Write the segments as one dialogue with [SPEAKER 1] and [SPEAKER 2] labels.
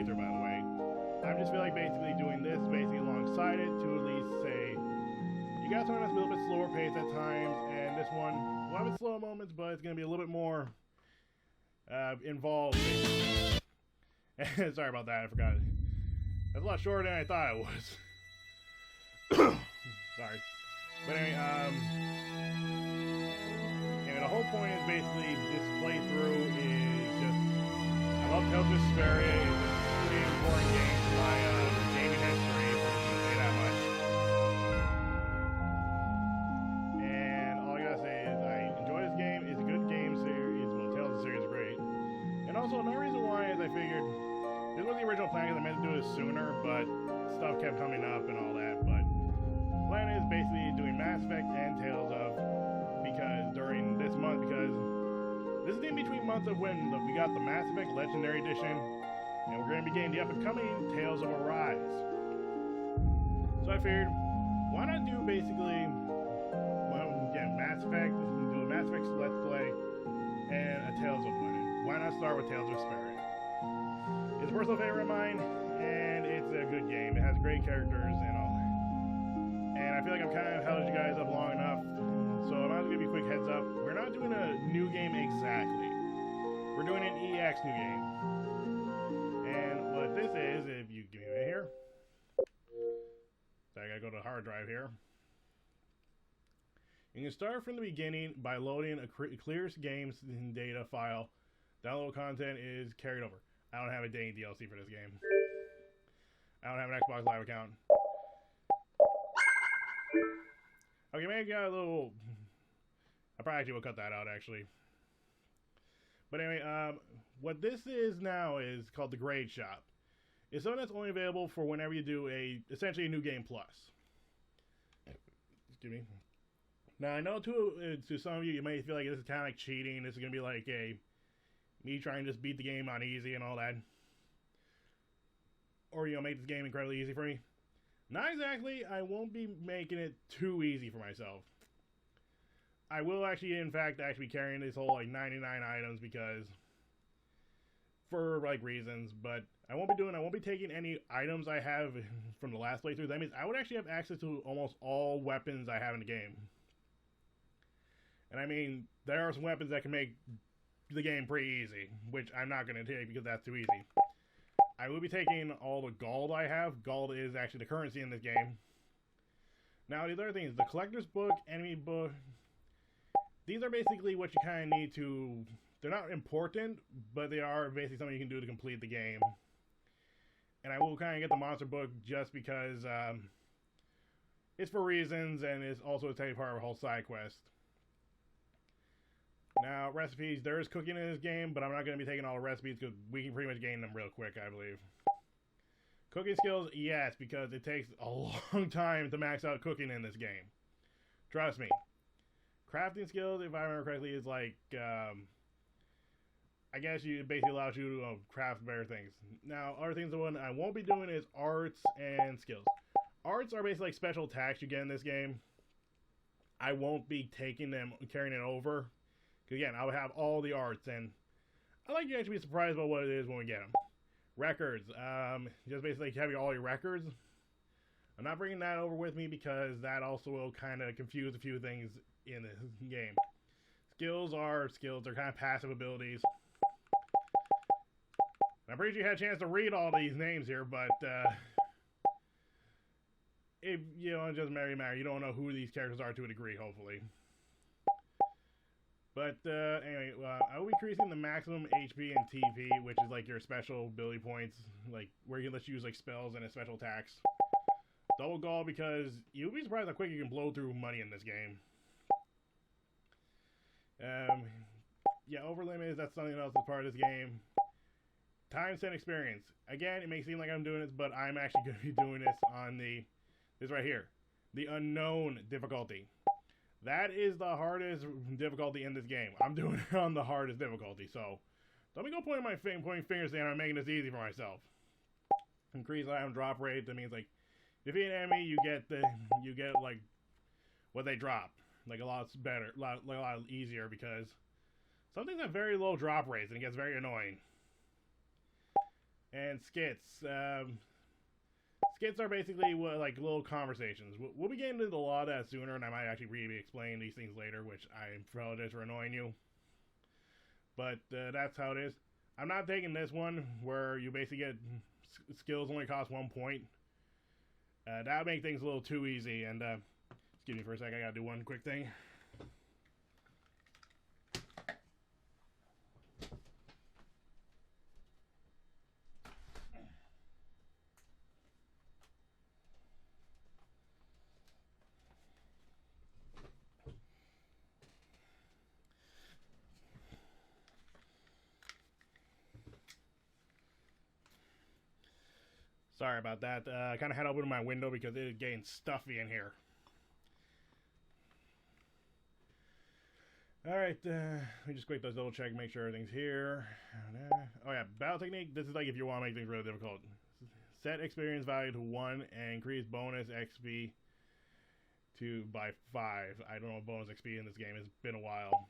[SPEAKER 1] playthrough, by the way. I just feel like basically doing this basically alongside it to at least say, you got something that's a little bit slower pace at times, and this one will have its slow moments, but it's going to be a little bit more involved. Sorry about that, I forgot. That's a lot shorter than I thought it was. Sorry. But anyway, the whole point is basically this playthrough is just, I love Tales of Vesperia. It's a pretty important game for my gaming history, if I'm going to say that much. And all I gotta say is I enjoy this game. It's a good game series. Well, Tales of the series is great. And also another reason why is I figured this was the original plan because I meant to do this sooner, but stuff kept coming up and all that. But the plan is basically doing Mass Effect and Tales of, because during this month, because this is in between months of when we got the Mass Effect Legendary Edition, and we're going to be getting the up-and-coming Tales of Arise. So I figured, why not do basically, well, again, Mass Effect, do a Mass Effect Let's Play, and a Tales of one. Why not start with Tales of Vesperia? It's a personal favorite of mine, and it's a good game. It has great characters and all that. And I feel like I've kind of held you guys up long enough, so I'm going to give you a quick heads up. We're not doing a new game exactly. We're doing an EX new game. And what this is, if you give me a minute here. So I gotta go to the hard drive here. You can start from the beginning by loading a clear games data file. Download content is carried over. I don't have a dang DLC for this game. I don't have an Xbox Live account. Okay, maybe I got a little... I probably actually will cut that out, actually. But anyway, what this is now is called the Grade Shop. It's something that's only available for whenever you do essentially a New Game Plus. Excuse me. Now, I know to some of you, you may feel like this is kind of like cheating. This is going to be like me trying to just beat the game on easy and all that. Or, make this game incredibly easy for me. Not exactly. I won't be making it too easy for myself. I will actually, in fact, be carrying this whole, 99 items because... for, reasons, but I won't be taking any items I have from the last playthrough. That means I would actually have access to almost all weapons I have in the game. And I mean, there are some weapons that can make the game pretty easy, which I'm not going to take because that's too easy. I will be taking all the gold I have. Gold is actually the currency in this game. Now, the other thing is the collector's book, enemy book. These are basically what you kind of need to... They're not important, but they are basically something you can do to complete the game. And I will kind of get the monster book just because it's for reasons, and it's also a tiny part of a whole side quest. Now, recipes, there is cooking in this game, but I'm not going to be taking all the recipes because we can pretty much gain them real quick, I believe. Cooking skills, yes, because it takes a long time to max out cooking in this game. Trust me. Crafting skills, if I remember correctly, is like, I guess it basically allows you to craft better things. Now, other things that I won't be doing is arts and skills. Arts are basically like special attacks you get in this game. I won't be taking them, carrying it over. Again, I would have all the arts, and I'd like you guys to be surprised about what it is when we get them. Records. Just basically having all your records. I'm not bringing that over with me because that also will kind of confuse a few things in this game. Skills are skills. They're kind of passive abilities. I'm pretty sure you had a chance to read all these names here, but if you know, it doesn't matter. You don't know who these characters are to a degree, hopefully. But anyway, I will be increasing the maximum HP and TP, which is like your special ability points, like where you let you use like spells and special attacks. Double goal because you'll be surprised how quick you can blow through money in this game. Yeah, over limits, that's something else that's part of this game. Time spent experience. Again, it may seem like I'm doing this, but I'm actually going to be doing this on this right here, the unknown difficulty. That is the hardest difficulty in this game. I'm doing it on the hardest difficulty, so don't be go pointing fingers saying I'm making this easy for myself. Increase item drop rate. That means like defeat an enemy, you get like what they drop, like a lot better, a lot easier because some things have very low drop rates and it gets very annoying. And skits. Skits are basically like little conversations. We'll be getting into a lot of that sooner, and I might actually really explain these things later, which I apologize for annoying you. But that's how it is. I'm not taking this one where you basically get skills only cost 1 point. That would make things a little too easy. And excuse me for a second, I gotta do one quick thing. Sorry about that. I kind of had to open my window because it is getting stuffy in here. Alright, let me just quick double check, make sure everything's here. Oh yeah, battle technique. This is like if you want to make things really difficult. Set experience value to 1 and increase bonus XP by 5. I don't know bonus XP in this game. It's been a while.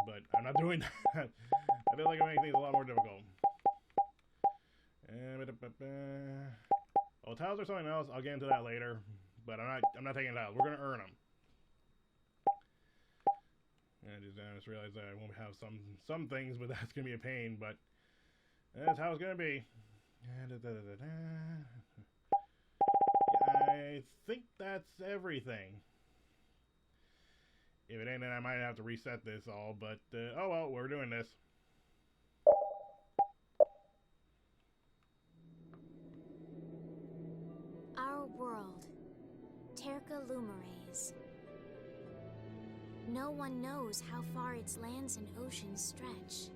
[SPEAKER 1] But I'm not doing that. I feel like I'm making things a lot more difficult. Oh, tiles are something else. I'll get into that later, but I'm not taking tiles. We're gonna earn them. And I just realized that I won't have some things, but that's gonna be a pain. But that's how it's gonna be. I think that's everything. If it ain't, then I might have to reset this all. But oh well, we're doing this.
[SPEAKER 2] World, Terca Lumares. No one knows how far its lands and oceans stretch.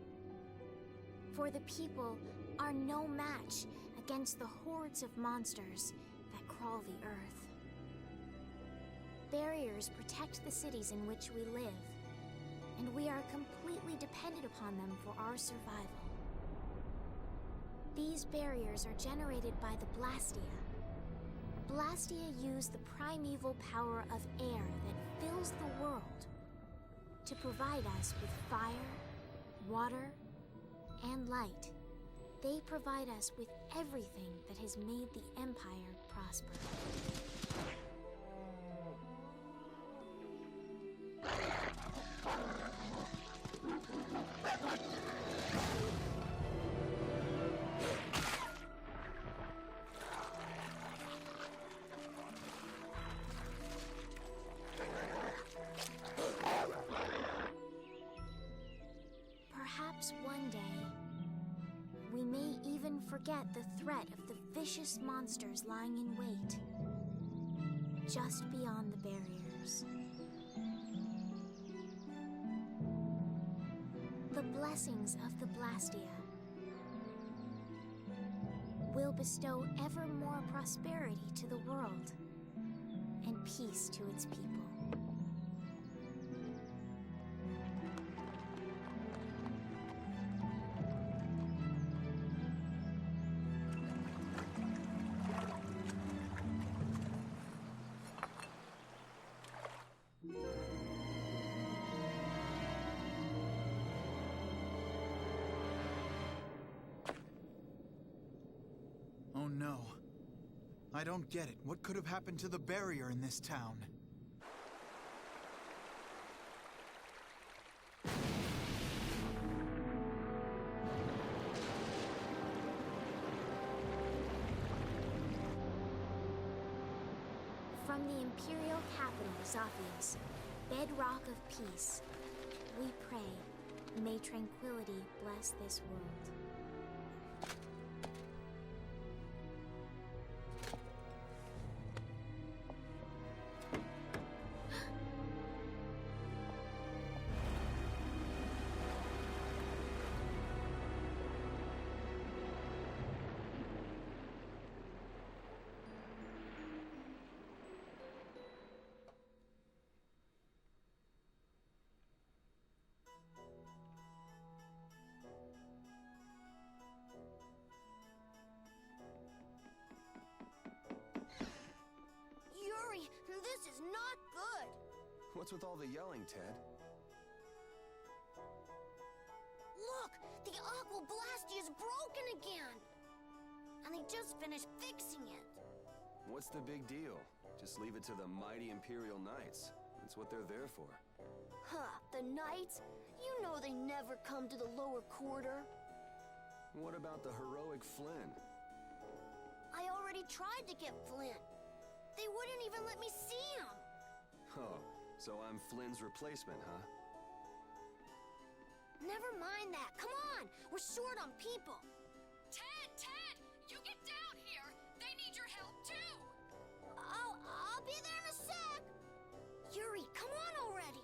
[SPEAKER 2] For the people are no match against the hordes of monsters that crawl the earth. Barriers protect the cities in which we live, and we are completely dependent upon them for our survival. These barriers are generated by the Blastia. Blastia use the primeval power of air that fills the world to provide us with fire, water, and light. They provide us with everything that has made the Empire prosper. Perhaps one day, we may even forget the threat of the vicious monsters lying in wait, just beyond the barriers. The blessings of the Blastia will bestow ever more prosperity to the world and peace to its people.
[SPEAKER 3] Oh no. I don't get it. What could have happened to the barrier in this town?
[SPEAKER 2] From the Imperial Capital, Zaphias, bedrock of peace, we pray, may tranquility bless this world.
[SPEAKER 4] This is not good!
[SPEAKER 5] What's with all the yelling, Ted?
[SPEAKER 4] Look! The Aqua Blastia is broken again! and they just finished fixing it.
[SPEAKER 5] What's the big deal? Just leave it to the mighty Imperial Knights. That's what they're there for.
[SPEAKER 4] Huh, the Knights? You know they never come to the lower quarter.
[SPEAKER 5] What about the heroic Flynn?
[SPEAKER 4] I already tried to get Flint. They wouldn't even let me see him.
[SPEAKER 5] Oh, so I'm Flynn's replacement, huh?
[SPEAKER 4] Never mind that. Come on, we're short on people.
[SPEAKER 6] Ted! You get down here! They need your help too!
[SPEAKER 4] I'll be there in a sec. Yuri, come on already.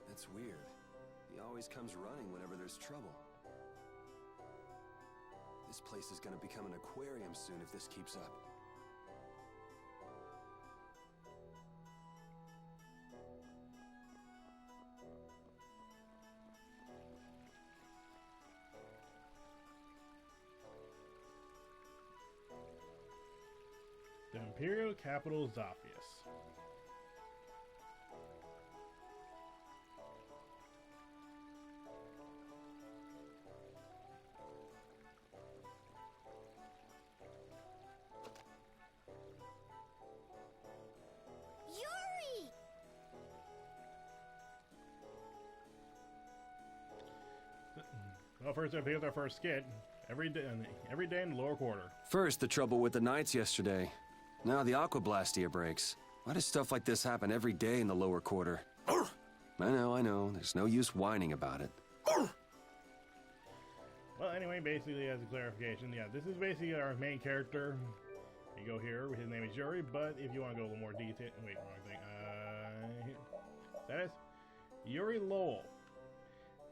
[SPEAKER 5] That's weird. He always comes running whenever there's trouble. This place is gonna become an aquarium soon if this keeps up.
[SPEAKER 1] The Imperial Capital, Zaphias.
[SPEAKER 4] Yuri!
[SPEAKER 1] Well, first up, here's our first skit. Every day in the lower quarter.
[SPEAKER 5] First, the trouble with the Knights yesterday. Now the Aqua Blastia breaks. Why does stuff like this happen every day in the lower quarter? I know. There's no use whining about it.
[SPEAKER 1] Well, anyway, basically, as a clarification, yeah, this is basically our main character. You go here, his name is Yuri, but if you want to go a little more detail... Wait, wrong thing. Here. That is Yuri Lowell.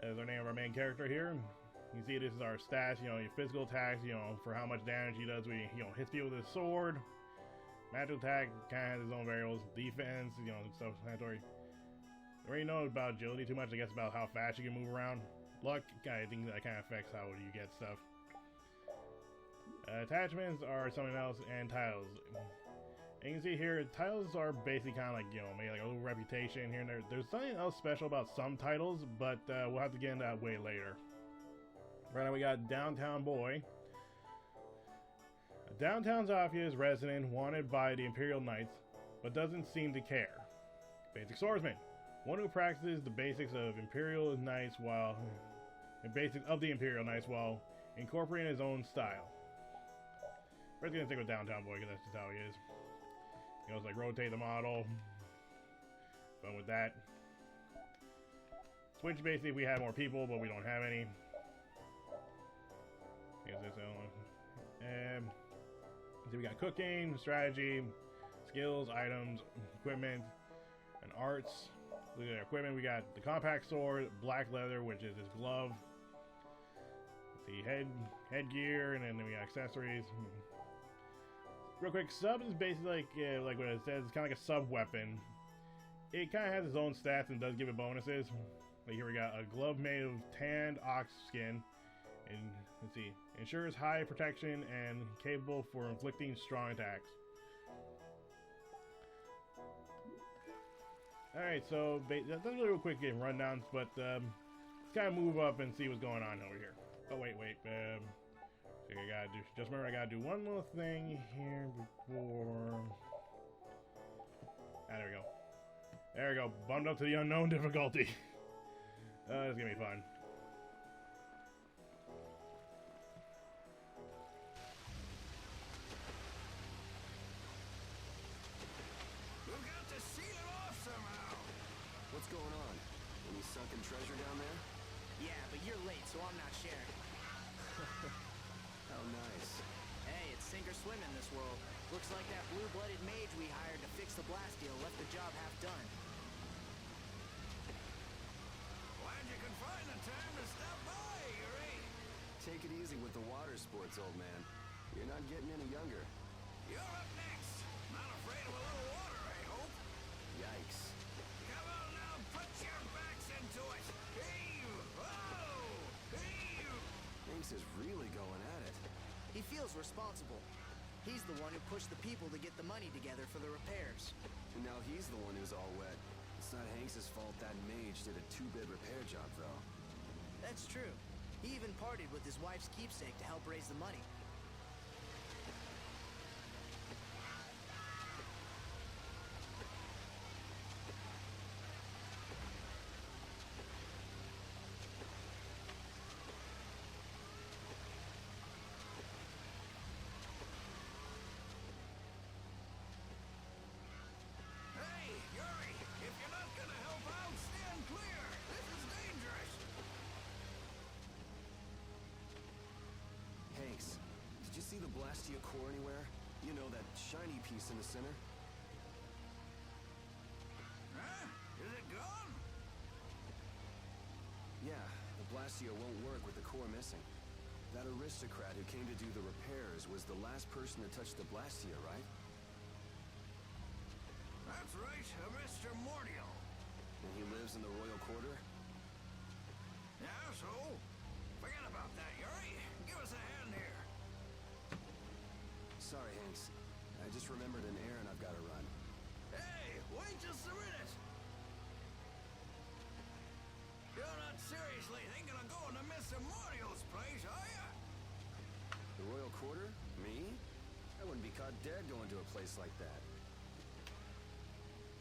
[SPEAKER 1] That is our name of our main character here. You see, this is our stats, you know, your physical attacks, you know, for how much damage he does when he, you know, hits people with his sword. Magical attack kind of has his own variables. Defense, you know, self-explanatory. I already know about agility too much, I guess, about how fast you can move around. Luck, I think that kind of affects how you get stuff. Attachments are something else, and titles. And you can see here, titles are basically kind of like, you know, maybe like a little reputation here and there. There's something else special about some titles, but we'll have to get into that way later. Right now we got Downtown Boy. A downtown Zaphias resident wanted by the Imperial Knights, but doesn't seem to care. Basic swordsman. One who practices the basics of Imperial Knights while incorporating his own style. We're just gonna stick with Downtown Boy because that's just how he is. You know, it's like rotate the model. Fun with that. Switch basically we have more people, but we don't have any. Here's this one. So we got cooking, strategy, skills, items, equipment, and arts. Look at our equipment. We got the compact sword, black leather, which is his glove. The headgear, and then we got accessories. Real quick, sub is basically like what it says. It's kind of like a sub weapon. It kind of has its own stats and does give it bonuses. Like here we got a glove made of tanned ox skin, and let's see, ensures high protection and capable for inflicting strong attacks. All right, so that's a real quick game rundowns, but let's kind of move up and see what's going on over here. Oh wait. I gotta do. Just remember, I gotta do one little thing here before. Ah, there we go. There we go. Bumped up to the unknown difficulty. This is gonna be fun.
[SPEAKER 5] We've got to seal it off somehow. What's going on? Any sunken treasure down there?
[SPEAKER 7] Yeah, but you're late, so I'm not sharing.
[SPEAKER 5] How nice.
[SPEAKER 7] Hey, it's sink or swim in this world. Looks like that blue-blooded mage we hired to fix the blast deal left the job half done.
[SPEAKER 5] Glad you can find the time to stop by, Yuri. Take it easy with the water sports, old man. You're not getting any younger. You're up next. Not afraid of a little water, I hope. Yikes. Come on now, put your backs into it. Thinks is really going at it.
[SPEAKER 7] He feels responsible. He's the one who pushed the people to get the money together for the repairs.
[SPEAKER 5] And now he's the one who's all wet. It's not Hanks's fault that mage did a 2-bit repair job, though.
[SPEAKER 7] That's true. He even partied with his wife's keepsake to help raise the money.
[SPEAKER 5] Hey, Yuri! If you're not gonna help out, stand clear! This is dangerous! Hanks, did you see the Blastia core anywhere? You know, that shiny piece in the center? Huh? Is it gone? Yeah, the Blastia won't work with the core missing. That aristocrat who came to do the repairs was the last person to touch the Blastia, right? That's right, Mr. Mordial. And he lives in the Royal Quarter? Yeah, so? Forget about that, Yuri. Give us a hand here. Sorry, Hanks. I just remembered an errand I've got to run. Hey, wait just a minute! You're not seriously thinking of going to Mr. Mordial's place, are you? The Royal Quarter? Me? I wouldn't be caught dead going to a place like that.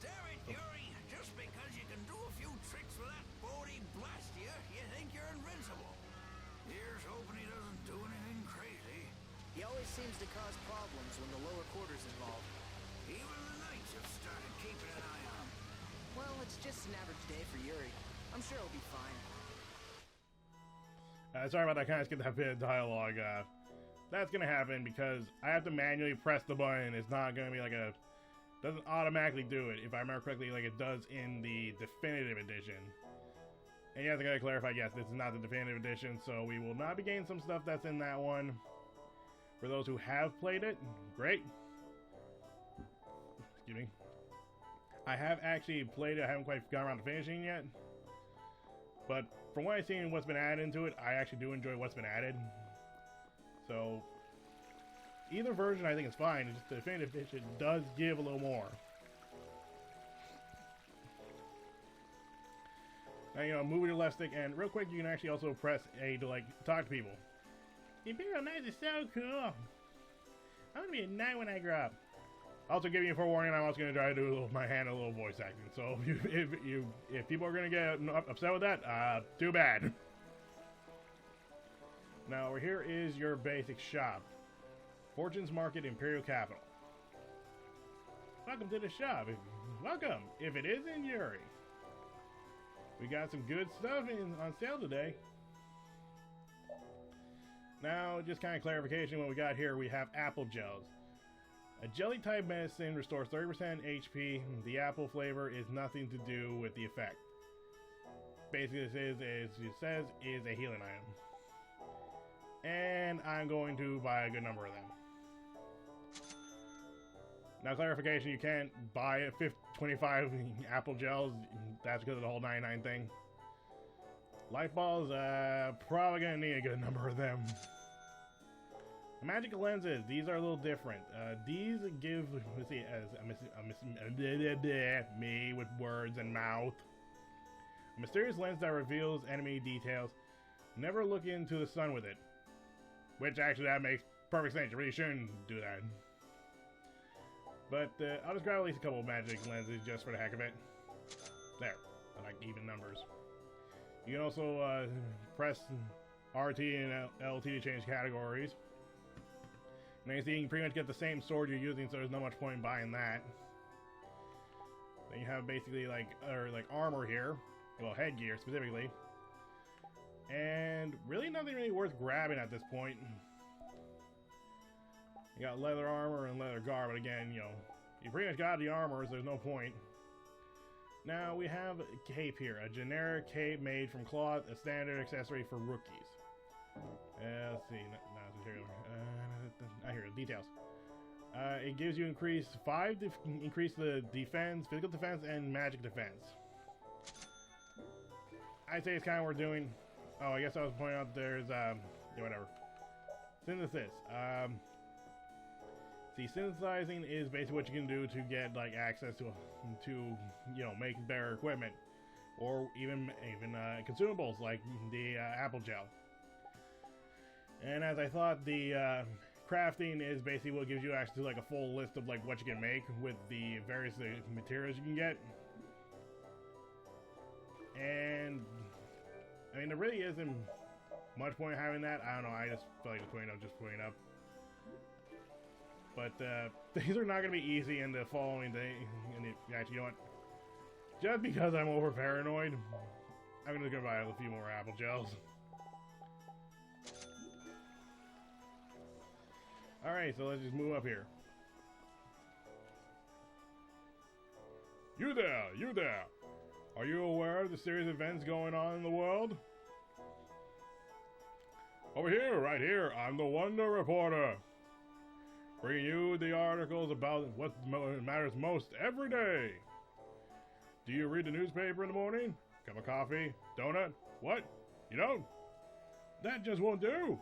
[SPEAKER 5] Damn it, Yuri! Just because you can do a few tricks with that Bodhi Blastia, you think you're invincible. Here's hoping he doesn't do anything crazy.
[SPEAKER 7] He always seems to cause problems when the lower quarter's involved.
[SPEAKER 5] Even the Knights have started keeping an eye on him.
[SPEAKER 7] Well, it's just an average day for Yuri. I'm sure he'll be fine.
[SPEAKER 1] Sorry about that, kind of skipped that bit of dialogue. That's gonna happen because I have to manually press the button. It's not gonna be like a... doesn't automatically do it, if I remember correctly, like it does in the definitive edition. And yes, I gotta clarify, yes, this is not the definitive edition, so we will not be getting some stuff that's in that one. For those who have played it, great. Excuse me. I have actually played it, I haven't quite gotten around to finishing yet. But from what I've seen and what's been added into it, I actually do enjoy what's been added. So, either version I think is fine, it's just the definitive edition does give a little more. Now, you know, moving to the left stick, and real quick, you can actually also press A to, like, talk to people. Imperial Knights is so cool! I'm gonna be a knight when I grow up. Also, giving you a forewarning, I'm also gonna try to do a little, my hand a little voice acting. So, if people are gonna get upset with that, too bad. Now, here is your basic shop. Fortune's Market, Imperial Capital. Welcome to the shop. Welcome, if it isn't Yuri. We got some good stuff on sale today. Now, just kind of clarification, what we got here, we have apple gels. A jelly type medicine restores 30% HP. The apple flavor is nothing to do with the effect. Basically, this is, as it says, is a healing item. And I'm going to buy a good number of them. Now, clarification, you can't buy 25 apple gels. That's because of the whole 99 thing. Life balls, probably gonna need a good number of them. Magical lenses, these are a little different. These give, let's see, me with words and mouth. A mysterious lens that reveals enemy details. Never look into the sun with it. Which actually, that makes perfect sense. You really shouldn't do that. But I'll just grab at least a couple of magic lenses just for the heck of it. There. I like even numbers. You can also press RT and LT to change categories. And you see, you can pretty much get the same sword you're using, so there's not much point in buying that. Then you have basically like armor here. Well, headgear specifically. And really nothing really worth grabbing at this point. You got leather armor and leather guard, but again, you know, you pretty much got the armor, so there's no point. Now we have a cape here, a generic cape made from cloth, a standard accessory for rookies. Let's see, here, details. It gives you increase the defense, physical defense, and magic defense. I'd say it's kind of worth doing. Oh, I guess I was pointing out there's, yeah, whatever. Synthesis. See, synthesizing is basically what you can do to get, like, access to, you know, make better equipment. or even consumables like the apple gel. And as I thought, the crafting is basically what gives you access to like a full list of like what you can make with the various materials you can get. And I mean, there really isn't much point in having that. I don't know. I just feel like just putting up. But these are not going to be easy in the following day. And actually, you know what? Just because I'm over paranoid, I'm going to go buy a few more apple gels. Alright, so let's just move up here. You there! You there! Are you aware of the serious events going on in the world? Over here, right here, I'm the Wonder Reporter. Bringing you the articles about what matters most every day. Do you read the newspaper in the morning? Cup of coffee? Donut? What? You don't? That just won't do.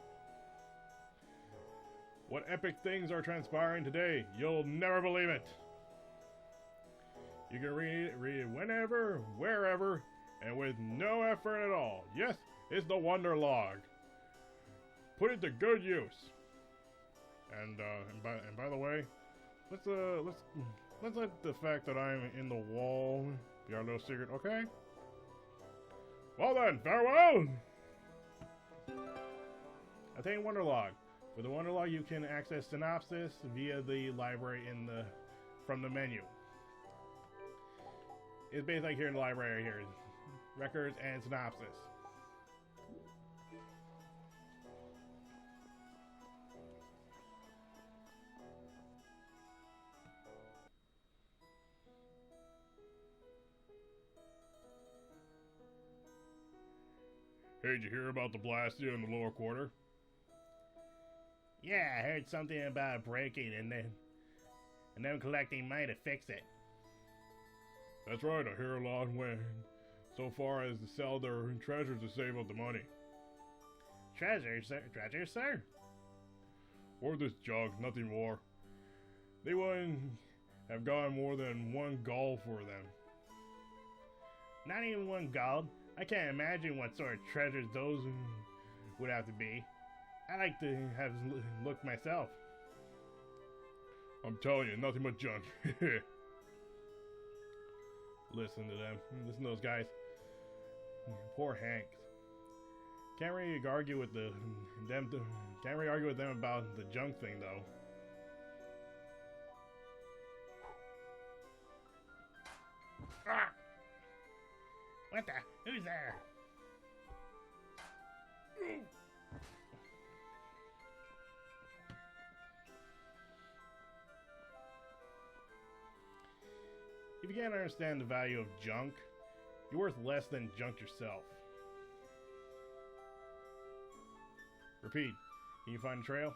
[SPEAKER 1] What epic things are transpiring today? You'll never believe it. You can read it whenever, wherever, and with no effort at all. Yes, it's the Wonder Log. Put it to good use. And by the way, let's let the fact that I'm in the wall be our little secret, okay? Well then, farewell. Attain Wonder Log. With the Wonder Log, you can access synopsis via the library from the menu. It's basically like here in the library here, records and synopsis.
[SPEAKER 8] Hey, did you hear about the Blastia in the lower quarter?
[SPEAKER 1] Yeah, I heard something about breaking and them collecting money to fix it.
[SPEAKER 8] That's right, I hear a lot went so far as to sell their treasures to save up the money.
[SPEAKER 1] Treasures, sir? Treasures, sir?
[SPEAKER 8] Or this junk, nothing more. They wouldn't have gotten more than 1 gold for them.
[SPEAKER 1] Not even 1 gold? I can't imagine what sort of treasures those would have to be. I like to have looked myself.
[SPEAKER 8] I'm telling you, nothing but junk.
[SPEAKER 1] Listen to them. Listen to those guys. Poor Hank. Can't really argue with them. Can't really argue with them about the junk thing, though. Ah! What the? Who's there? If you can't understand the value of junk, you're worth less than junk yourself. Repeat. Can you find a trail?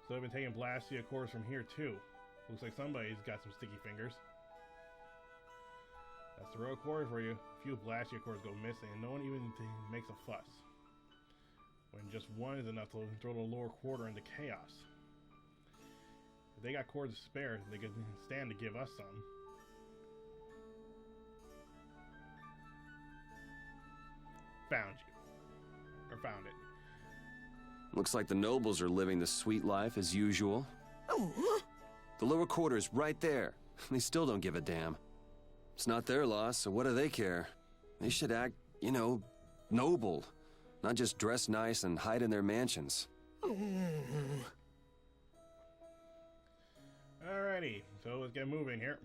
[SPEAKER 1] So I've been taking Blastia cores from here too. Looks like somebody's got some sticky fingers. That's the real core for you. A few Blastia cores go missing and no one even makes a fuss. When just one is enough to throw the lower quarter into chaos. If they got cores to spare, they could stand to give us some. Found you. Or found it.
[SPEAKER 5] Looks like the nobles are living the sweet life as usual. The lower quarter's right there. They still don't give a damn. It's not their loss, so what do they care? They should act, you know, noble. Not just dress nice and hide in their mansions.
[SPEAKER 1] Alrighty, so let's get moving here.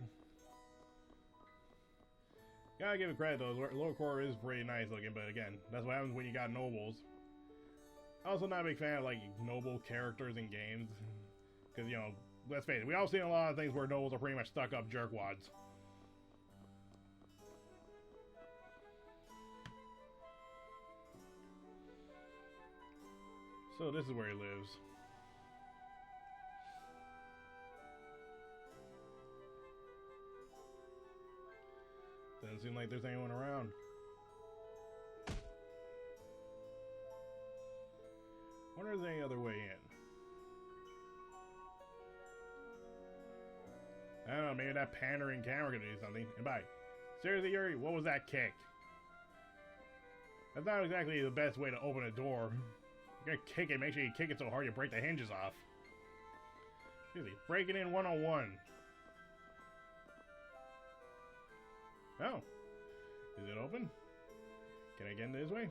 [SPEAKER 1] Gotta give it credit though, lower quarter is pretty nice looking, but again, that's what happens when you got nobles. Also not a big fan of like noble characters in games. Because, you know, let's face it, we all seen a lot of things where nobles are pretty much stuck up jerkwads. So this is where he lives. Doesn't seem like there's anyone around. wonder if there's any other way in. I don't know, maybe that pandering camera could do something. And bye. Seriously, Yuri, what was that kick? That's not exactly the best way to open a door. You gotta kick it, make sure you kick it so hard you break the hinges off. Seriously, break it in 101. Oh. Is it open? Can I get in this way?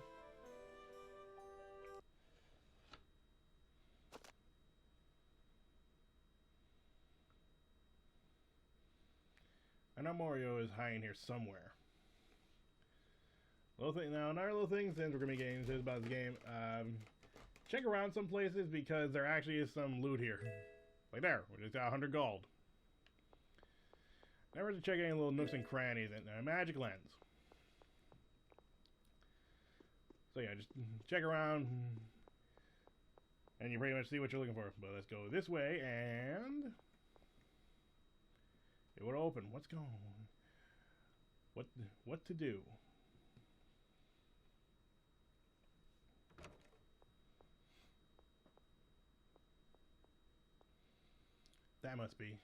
[SPEAKER 1] I know Mario is hiding here somewhere. Little thing now, another little thing since we're gonna be getting into this about the game. Check around some places because there actually is some loot here. Like there, we just got 100 gold. Never to check any little nooks and crannies and a magic lens. So yeah, just check around and you pretty much see what you're looking for. But let's go this way and it would open. What's going on? What to do? That must be.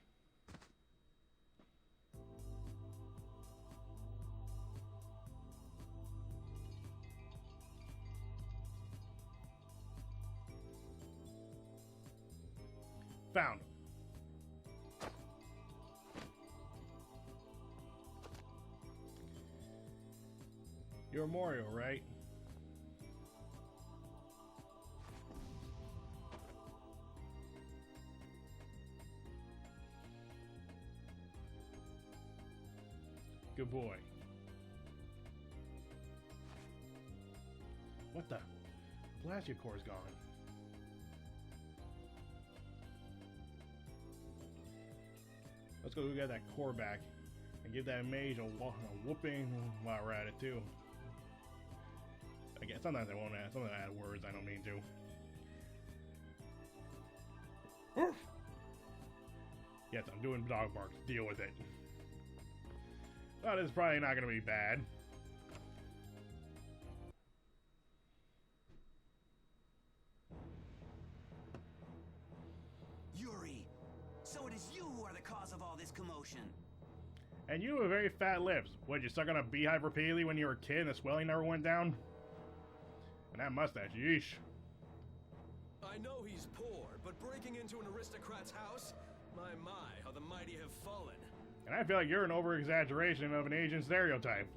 [SPEAKER 1] Found him. You're Mario, right? Good boy. What the? Plastic core's gone. Let's go get that core back and give that mage a whooping while we're at it too. Again, sometimes I won't add. Sometimes I add words I don't mean to. Oof. Yes, I'm doing dog barks. Deal with it. Oh, this is probably not going to be bad.
[SPEAKER 5] Yuri, so it is you who are the cause of all this commotion.
[SPEAKER 1] And you have very fat lips. What, you stuck on a beehive repeatedly when you were a kid and the swelling never went down? And that mustache, yeesh.
[SPEAKER 9] I know he's poor, but breaking into an aristocrat's house? My, how the mighty have fallen.
[SPEAKER 1] And I feel like you're an over-exaggeration of an Asian stereotype.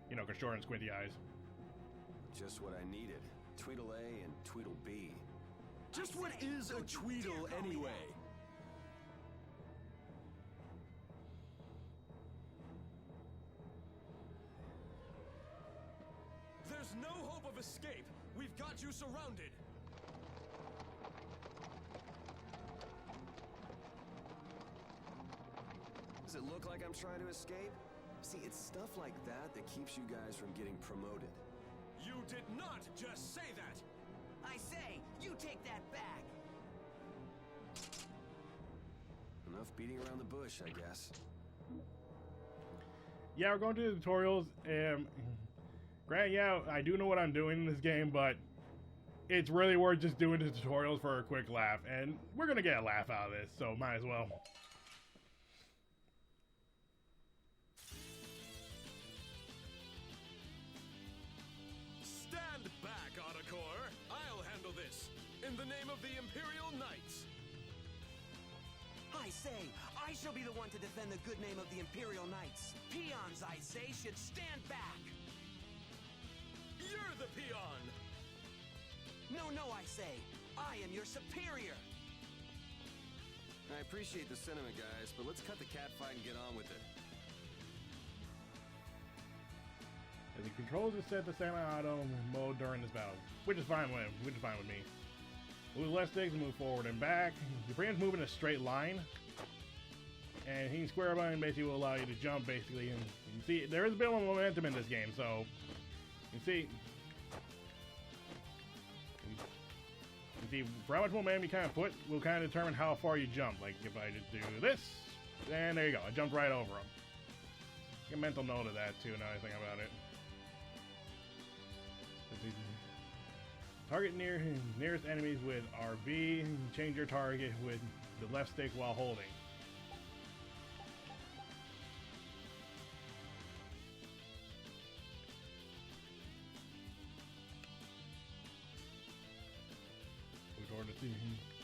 [SPEAKER 1] You know, 'cause short and squinty eyes.
[SPEAKER 5] Just what I needed. Tweedle A and Tweedle B.
[SPEAKER 9] Just what is a Tweedle anyway? There's no hope of escape. We've got you surrounded.
[SPEAKER 5] Does it look like I'm trying to escape? See, it's stuff like that that keeps you guys from getting promoted.
[SPEAKER 9] You did not just say that!
[SPEAKER 7] I say, you take that back!
[SPEAKER 5] Enough beating around the bush, I guess.
[SPEAKER 1] Yeah, we're going to the tutorials. Granted, yeah, I do know what I'm doing in this game, but it's really worth just doing the tutorials for a quick laugh. And we're going to get a laugh out of this, so might as well.
[SPEAKER 9] Stand back, Autocore! I'll handle this, in the name of the Imperial Knights!
[SPEAKER 7] I say, I shall be the one to defend the good name of the Imperial Knights. Peons, I say, should stand back!
[SPEAKER 9] You're the peon!
[SPEAKER 7] No, I say, I am your superior!
[SPEAKER 5] I appreciate the sentiment, guys, but let's cut the cat fight and get on with it.
[SPEAKER 1] And the controls are set to semi-auto mode during this battle, which is fine with me. Move left sticks, move forward and back. Your brain's moving in a straight line, and hitting square button basically will allow you to jump. Basically, and you can see there is a bit of momentum in this game, so you can see. For how much momentum you kind of put will kind of determine how far you jump. Like if I just do this, and there you go, I jumped right over them. Get a mental note of that too. Now I think about it. Target nearest enemies with RB. Change your target with the left stick while holding.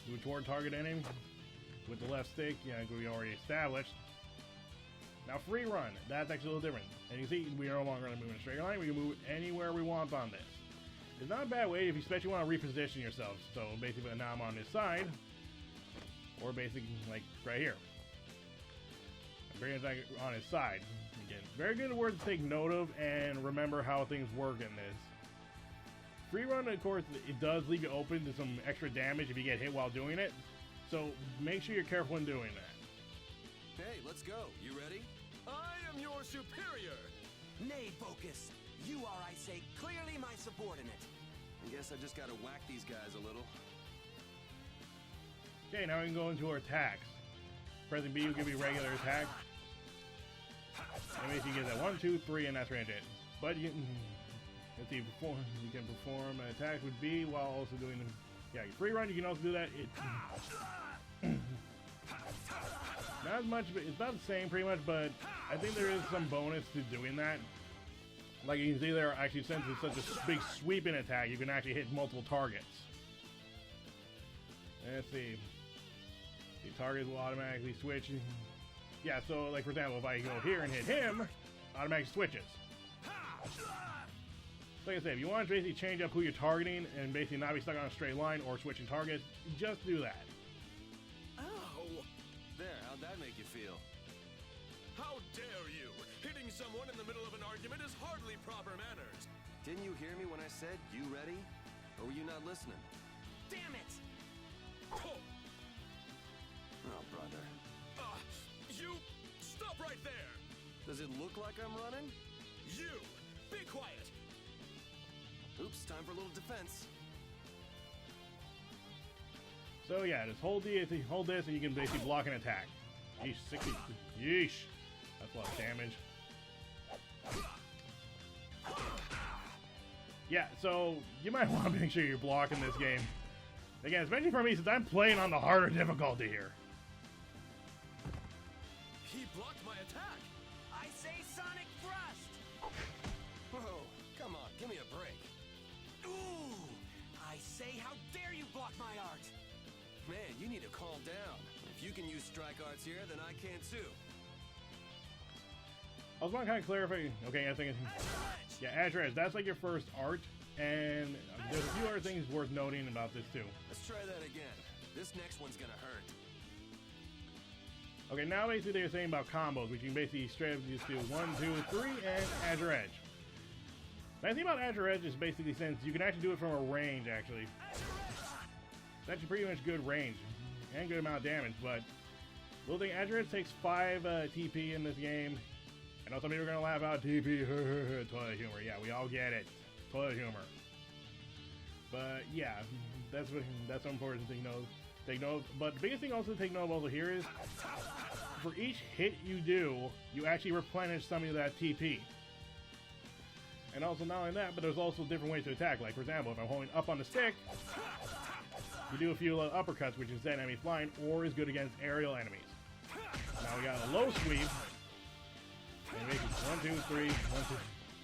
[SPEAKER 1] Move toward target enemy with the left stick. Yeah, we already established. Now free run, that's actually a little different. And you see, we are no longer going to move in a straight line. We can move anywhere we want on this. It's not a bad way if you especially want to reposition yourself. So basically now I'm on this side, or basically like right here. I'm bringing it on his side. Again, very good words to take note of and remember how things work in this. Free run, of course, it does leave you open to some extra damage if you get hit while doing it. So make sure you're careful when doing that.
[SPEAKER 5] Hey, let's go. You ready?
[SPEAKER 9] I am your superior!
[SPEAKER 7] Nay, Focus. You are, I say, clearly my subordinate.
[SPEAKER 5] I guess I just gotta whack these guys a little.
[SPEAKER 1] Okay, now we can go into our attacks. Pressing B will give you regular attacks. And basically you get that 1, 2, 3, and that's range it. But you can perform an attack with B while also doing them. Yeah, free run, you can also do that. Not as much, but it's about the same pretty much, but I think there is some bonus to doing that. Like you can see there, actually, since it's such a big sweeping attack, you can actually hit multiple targets. Let's see. The targets will automatically switch. Yeah, so like for example, if I go here and hit him, automatically switches. Like I said, if you want to basically change up who you're targeting and basically not be stuck on a straight line or switching targets, just do that.
[SPEAKER 9] Ow!
[SPEAKER 5] There, how'd that make you feel?
[SPEAKER 9] How dare you! Hitting someone in the middle of an argument is hardly proper manners.
[SPEAKER 5] Didn't you hear me when I said, you ready? Or were you not listening?
[SPEAKER 7] Damn it!
[SPEAKER 9] Oh,
[SPEAKER 5] Oh, brother.
[SPEAKER 9] you! Stop right there!
[SPEAKER 5] Does it look like I'm running?
[SPEAKER 9] You! Be quiet!
[SPEAKER 5] Oops, time for a little defense.
[SPEAKER 1] So yeah, just hold this and you can basically block an attack. Yeesh, 60. Yeesh. That's a lot of damage. Yeah, so you might want to make sure you're blocking this game. Again, especially for me since I'm playing on the harder difficulty here.
[SPEAKER 9] He blocked my attack!
[SPEAKER 7] I say Sonic Thrust!
[SPEAKER 5] Whoa, come on, give me a break.
[SPEAKER 7] Ooh! I say, how dare you block my art!
[SPEAKER 5] Man, you need to calm down. If you can use strike arts here, then I can too.
[SPEAKER 1] I was want to kind of clarify. Okay, I think yeah, Azure Edge. That's like your first art, and there's a few other things worth noting about this too.
[SPEAKER 5] Let's try that again. This next one's gonna hurt.
[SPEAKER 1] Okay, now basically they're saying about combos, which you can basically straight up just do 1, 2, 3, and Azure Edge. The nice thing about Azure Edge is basically since you can actually do it from a range, actually. It's actually pretty much good range and good amount of damage, but little thing, Azure Edge takes 5 TP in this game. I know some people are going to laugh out TP, toilet humor. Yeah, we all get it. Toilet humor. But yeah, that's an important thing to take note. But the biggest thing also to take note of also here is for each hit you do, you actually replenish some of that TP. And also not only that, but there's also different ways to attack. Like for example, if I'm holding up on the stick, you do a few uppercuts, which is set enemy flying, or is good against aerial enemies. Now we got a low sweep. And make it 1, 2, 3, 1, 2.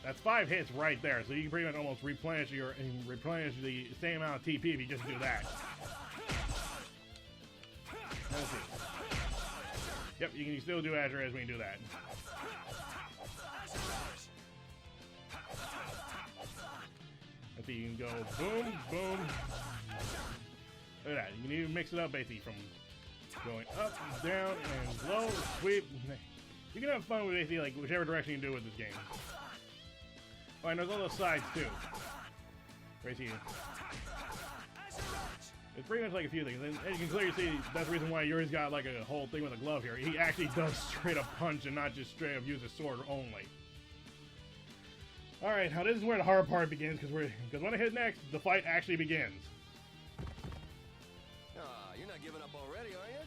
[SPEAKER 1] That's 5 hits right there. So you can pretty much almost replenish the same amount of TP if you just do that. Let's see. Yep, you can still do Azure Edge when you do that. Let's see, you can go boom, boom. Look at that. You can even mix it up basically from going up, down, and low, sweep. You can have fun with basically like whichever direction you do with this game. Oh, and there's all those sides too. Basically, it's pretty much like a few things. And as you can clearly see, that's the reason why Yuri's got like a whole thing with a glove here. He actually does straight up punch and not just straight up use his sword only. All right, now this is where the hard part begins because when I hit next, the fight actually begins.
[SPEAKER 5] You're not giving up already, are you?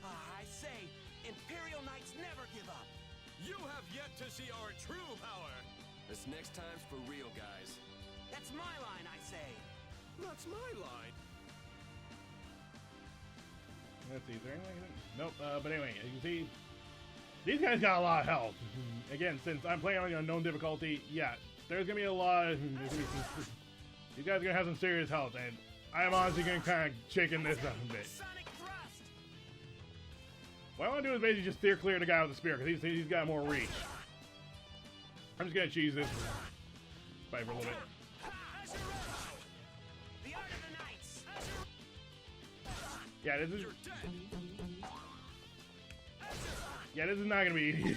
[SPEAKER 7] I say, Imperial Knights never give up.
[SPEAKER 9] You have yet to see our true power!
[SPEAKER 5] This next time's for real, guys.
[SPEAKER 7] That's my line, I say.
[SPEAKER 9] That's my line.
[SPEAKER 1] Let's see, is there anything? Nope, but anyway, as you can see, these guys got a lot of health. Again, since I'm playing on the unknown difficulty, yeah, there's gonna be a lot of... These guys are gonna have some serious health, and I'm honestly gonna kind of chicken this up a bit.
[SPEAKER 7] Sonic thrust.
[SPEAKER 1] What I want to do is basically just steer clear of the guy with the spear, because he's got more reach. I'm just gonna cheese this fight for a little bit.
[SPEAKER 7] The art of the knights.
[SPEAKER 1] Yeah, this is... Yeah, this is not gonna be easy.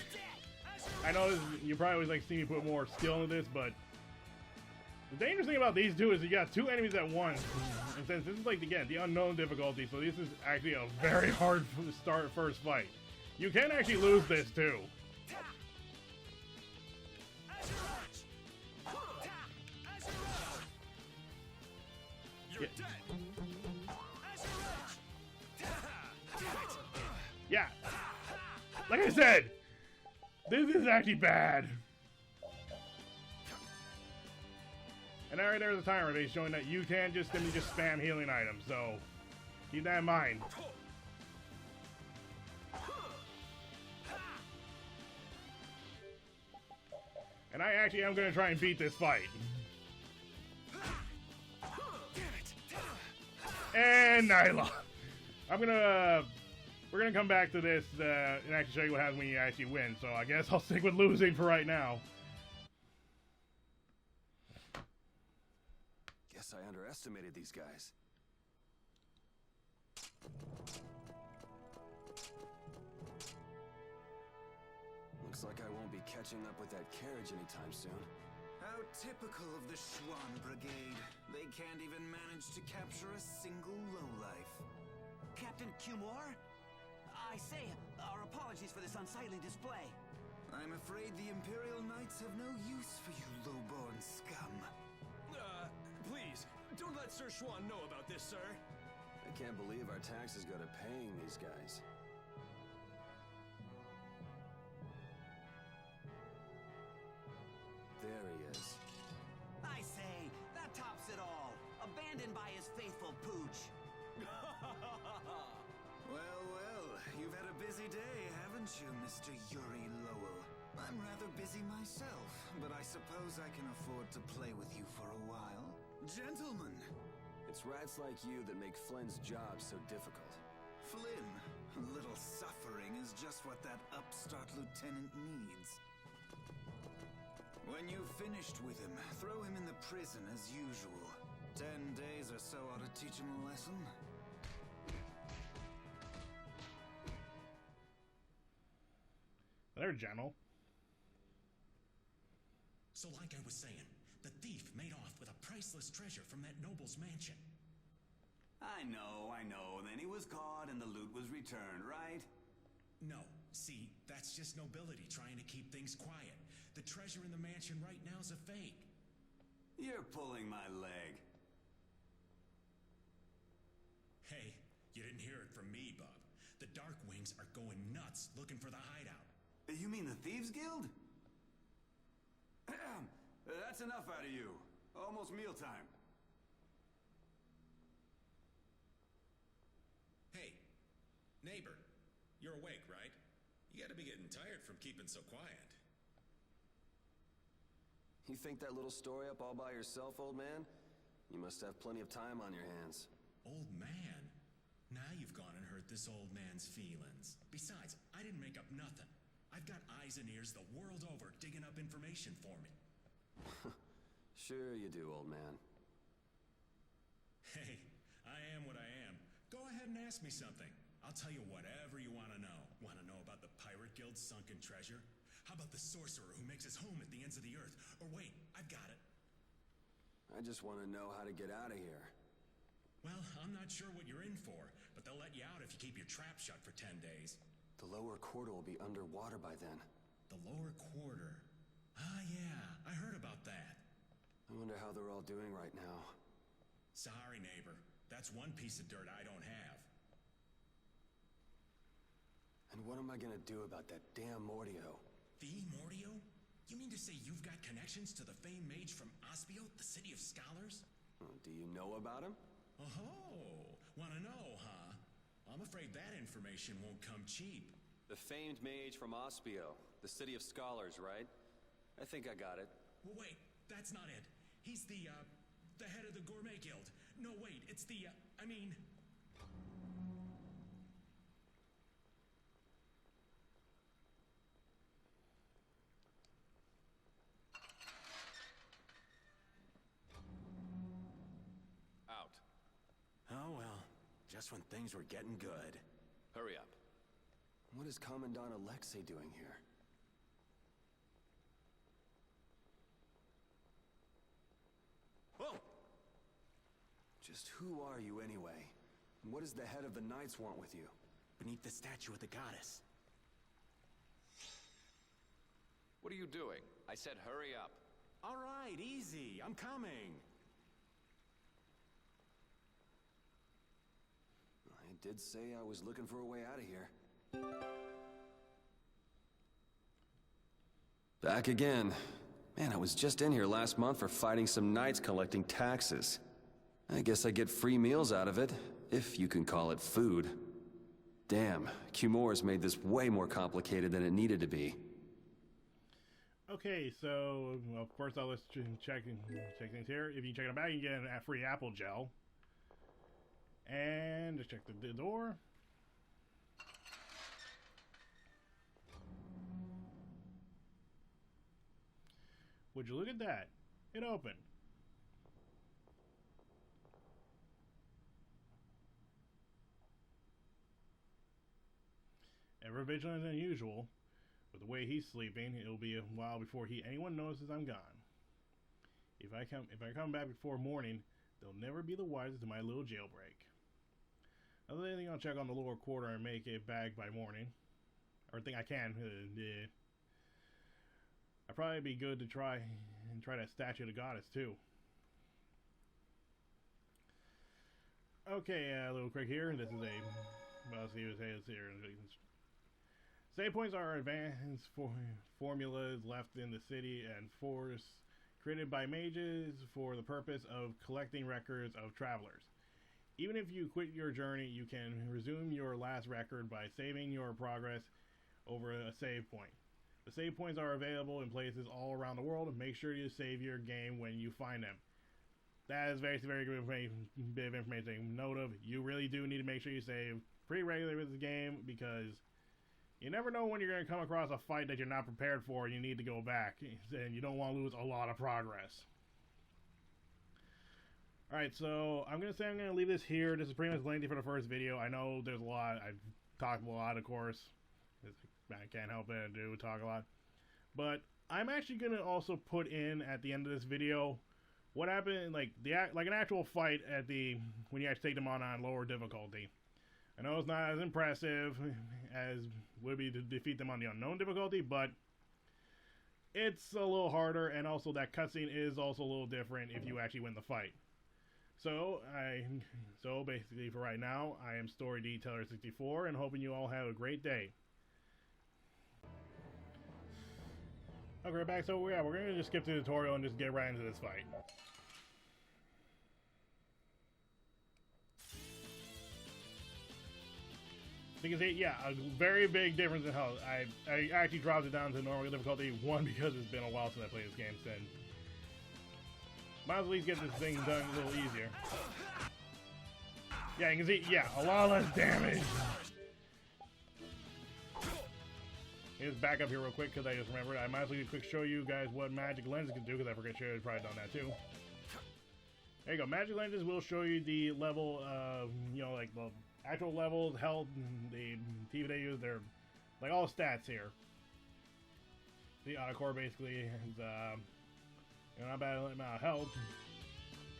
[SPEAKER 1] I know this is, you probably always like see me put more skill into this, but the dangerous thing about these two is you got two enemies at once. And since this is like, again, the unknown difficulty, so this is actually a very hard first fight. You can actually lose this too.
[SPEAKER 9] You're dead.
[SPEAKER 1] Yeah. Like I said, this is actually bad. And right there's a timer base showing that you can just simply just spam healing items, so keep that in mind. And I actually am going to try and beat this fight. And I lost. We're gonna come back to this and actually show you what happens when you actually win. So I guess I'll stick with losing for right now.
[SPEAKER 5] Guess I underestimated these guys. Looks like I won't be catching up with that carriage anytime soon.
[SPEAKER 10] How typical of the Schwann Brigade. They can't even manage to capture a single lowlife.
[SPEAKER 7] Captain Cumor? I say, our apologies for this unsightly display.
[SPEAKER 10] I'm afraid the Imperial Knights have no use for you low-born scum.
[SPEAKER 9] Please, don't let Sir Schwann know about this, sir.
[SPEAKER 5] I can't believe our taxes go to paying these guys. There he is.
[SPEAKER 7] I say, that tops it all. Abandoned by his faithful pooch.
[SPEAKER 10] Well, you've had a busy day, haven't you, Mr. Yuri Lowell? I'm rather busy myself, but I suppose I can afford to play with you for a while. Gentlemen!
[SPEAKER 5] It's rats like you that make Flynn's job so difficult.
[SPEAKER 10] Flynn, a little suffering is just what that upstart lieutenant needs. When you've finished with him, throw him in the prison as usual. 10 days or so ought to teach him a lesson.
[SPEAKER 1] They're gentle.
[SPEAKER 11] So like I was saying, the thief made off with a priceless treasure from that noble's mansion.
[SPEAKER 10] I know. Then he was caught and the loot was returned, right?
[SPEAKER 11] No, see, that's just nobility trying to keep things quiet. The treasure in the mansion right now is a fake.
[SPEAKER 10] You're pulling my leg.
[SPEAKER 11] Hey, you didn't hear it from me, Bub. The Dark Wings are going nuts looking for the hideout.
[SPEAKER 10] You mean the Thieves Guild? That's enough out of you. Almost mealtime.
[SPEAKER 11] Hey, neighbor, you're awake, right? You gotta be getting tired from keeping so quiet.
[SPEAKER 5] You think that little story up all by yourself, old man? You must have plenty of time on your hands.
[SPEAKER 11] Old man? Now you've gone and hurt this old man's feelings. Besides, I didn't make up nothing. I've got eyes and ears the world over digging up information for me.
[SPEAKER 5] Sure you do, old man.
[SPEAKER 11] Hey, I am what I am. Go ahead and ask me something. I'll tell you whatever you want to know. Want to know about the Pirate Guild's sunken treasure? How about the sorcerer who makes his home at the ends of the earth? Or wait, I've got it.
[SPEAKER 5] I just want to know how to get out of here.
[SPEAKER 11] Well, I'm not sure what you're in for, but they'll let you out if you keep your trap shut for 10 days.
[SPEAKER 5] The lower quarter will be underwater by then.
[SPEAKER 11] The lower quarter? Ah, yeah, I heard about that.
[SPEAKER 5] I wonder how they're all doing right now.
[SPEAKER 11] Sorry, neighbor. That's one piece of dirt I don't have.
[SPEAKER 5] And what am I gonna do about that damn Mordio?
[SPEAKER 11] The Mordio? You mean to say you've got connections to the famed mage from Ospio, the city of scholars?
[SPEAKER 5] Do you know about him?
[SPEAKER 11] Oh, wanna know, huh? I'm afraid that information won't come cheap.
[SPEAKER 5] The famed mage from Ospio, the city of scholars, right? I think I got it.
[SPEAKER 11] Well, wait, that's not it. He's the head of the Gourmet Guild. No, wait, it's the, I mean...
[SPEAKER 5] Out.
[SPEAKER 7] Oh well, just when things were getting good.
[SPEAKER 5] Hurry up. What is Commandant Alexei doing here? Whoa! Just who are you anyway? And what does the head of the Knights want with you?
[SPEAKER 7] Beneath the statue of the goddess.
[SPEAKER 5] What are you doing? I said hurry up.
[SPEAKER 7] All right, easy. I'm coming.
[SPEAKER 5] I did say I was looking for a way out of here. Back again. Man, I was just in here last month for fighting some knights collecting taxes. I guess I get free meals out of it, if you can call it food. Damn, Cumor's made this way more complicated than it needed to be.
[SPEAKER 1] Okay, so well, first I'll let's check things here. If you check it out, you can get a free apple gel. And just check the door. Would you look at that? It opened. Ever vigilant than usual. With the way he's sleeping, it'll be a while before anyone notices I'm gone. If I come back before morning, they'll never be the wiser to my little jailbreak. Other than I'll check on the lower quarter and make it back by morning. Or think I can. I'd probably be good to try that statue of the goddess too. Okay, a little quick here. This is well, see what it says here. Save points are advanced formulas left in the city and force created by mages for the purpose of collecting records of travelers. Even if you quit your journey, you can resume your last record by saving your progress over a save point. The save points are available in places all around the world. Make sure you save your game when you find them. That is very good bit of information. Note of, you really do need to make sure you save pretty regularly with this game because you never know when you're going to come across a fight that you're not prepared for and you need to go back. And you don't want to lose a lot of progress. Alright, so I'm going to leave this here. This is pretty much lengthy for the first video. I know there's a lot. I've talked a lot, of course. I can't help it. I do talk a lot. But I'm actually going to also put in at the end of this video what happened, like an actual fight at when you actually take them on lower difficulty. I know it's not as impressive as would be to defeat them on the unknown difficulty, but it's a little harder, and also that cutscene is also a little different if you actually win the fight. So basically for right now, I am Story Detailer 64 and hoping you all have a great day. Okay, we're back. So yeah, we're gonna just skip the tutorial and just get right into this fight. So you can see, yeah, a very big difference in health. I actually dropped it down to normal difficulty, one, because it's been a while since I played this game, so might as well at least get this thing done a little easier. Yeah, you can see, yeah, a lot less damage. Let's back up here real quick because I just remembered. I might as well quick show you guys what magic lenses can do because I forget to show you. I've probably done that too. There you go. Magic lenses will show you the level of, like the actual levels, health, the TV they use. They're like all the stats here. The core basically is, not bad amount of health.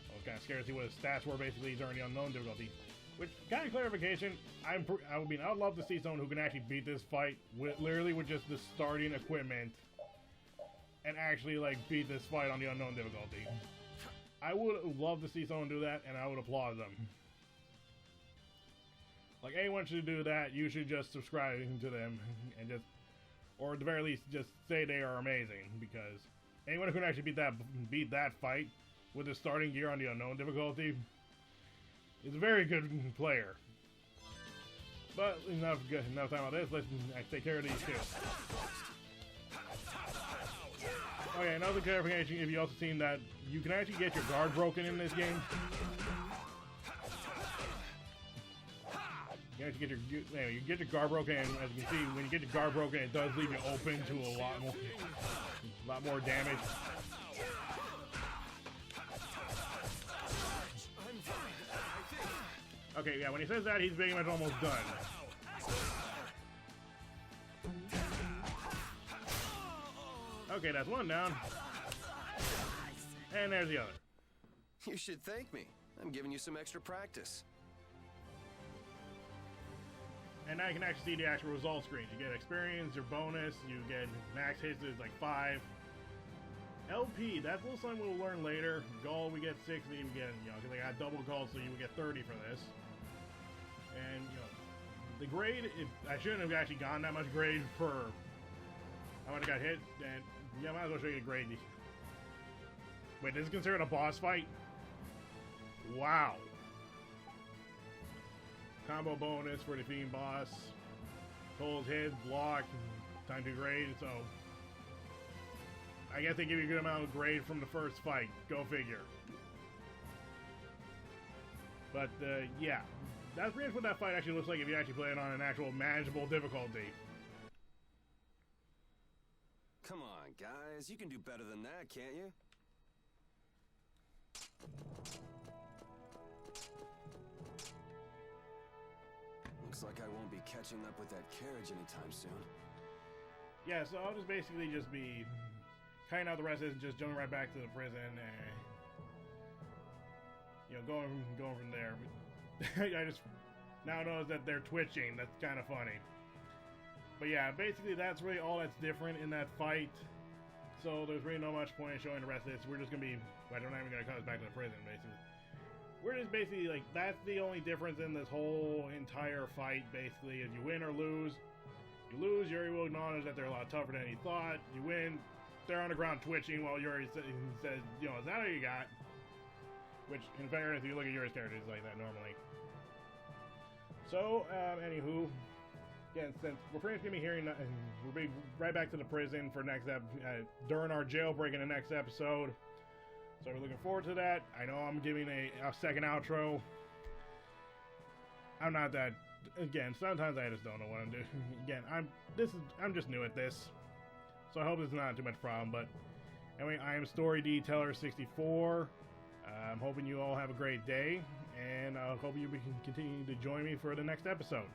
[SPEAKER 1] I was kind of scared to see what his stats were basically during the unknown difficulty. Which, kind of clarification, I would love to see someone who can actually beat this fight literally with just the starting equipment and actually like beat this fight on the unknown difficulty. I would love to see someone do that, and I would applaud them. Like, anyone should do that. You should just subscribe to them and just or at the very least, just say they are amazing, because anyone who can actually beat that fight with the starting gear on the unknown difficulty is a very good player. But enough time about this. Let's take care of these two. Okay, another clarification: if you also seen that you can actually get your guard broken in this game. You actually get your guard broken, and as you can see, when you get your guard broken, it does leave you open to a lot more damage. Okay, yeah, when he says that, he's pretty much almost done. Okay, that's one down. And there's the other.
[SPEAKER 5] You should thank me. I'm giving you some extra practice.
[SPEAKER 1] And now you can actually see the actual result screen. You get experience, your bonus, you get max hits is like 5. LP, that's a little something we'll learn later. Gold, we get 60, we get, because I got double gold, so you would get 30 for this. And, the grade, I shouldn't have actually gone that much grade for how much I got hit, and yeah, I might as well show you the grade. Wait, this is considered a boss fight? Wow. Combo bonus for defeating boss. Totals hit, block, time to grade, so I guess they give you a good amount of grade from the first fight. Go figure. But, yeah. That's pretty much what that fight actually looks like if you actually play it on an actual manageable difficulty.
[SPEAKER 5] Come on, guys. You can do better than that, can't you? Looks like I won't be catching up with that carriage anytime soon.
[SPEAKER 1] Yeah, so I'll just basically just be cutting out the rest of this and just jumping right back to the prison and, going from there. But I just now notice that they're twitching. That's kind of funny. But yeah, basically that's really all that's different in that fight. So there's really not much point in showing the rest of this. We're just gonna be, we're not even gonna cut us back to the prison, basically. We're just basically like, that's the only difference in this whole entire fight, basically, is you win or lose. You lose, Yuri will acknowledge that they're a lot tougher than he thought. You win, they're on the ground twitching while Yuri says, is that all you got? Which, in fairness, if you look at Yuri's character, it's like that normally. So, anywho, again, since we're pretty much gonna be hearing, we'll be right back to the prison for next during our jailbreak in the next episode. So we're looking forward to that. I know I'm giving a second outro. I'm not that. Again, sometimes I just don't know what I'm doing. Again, I'm just new at this, so I hope it's not too much problem. But anyway, I am Story Detailer 64. I'm hoping you all have a great day, and I hope you can continue to join me for the next episode.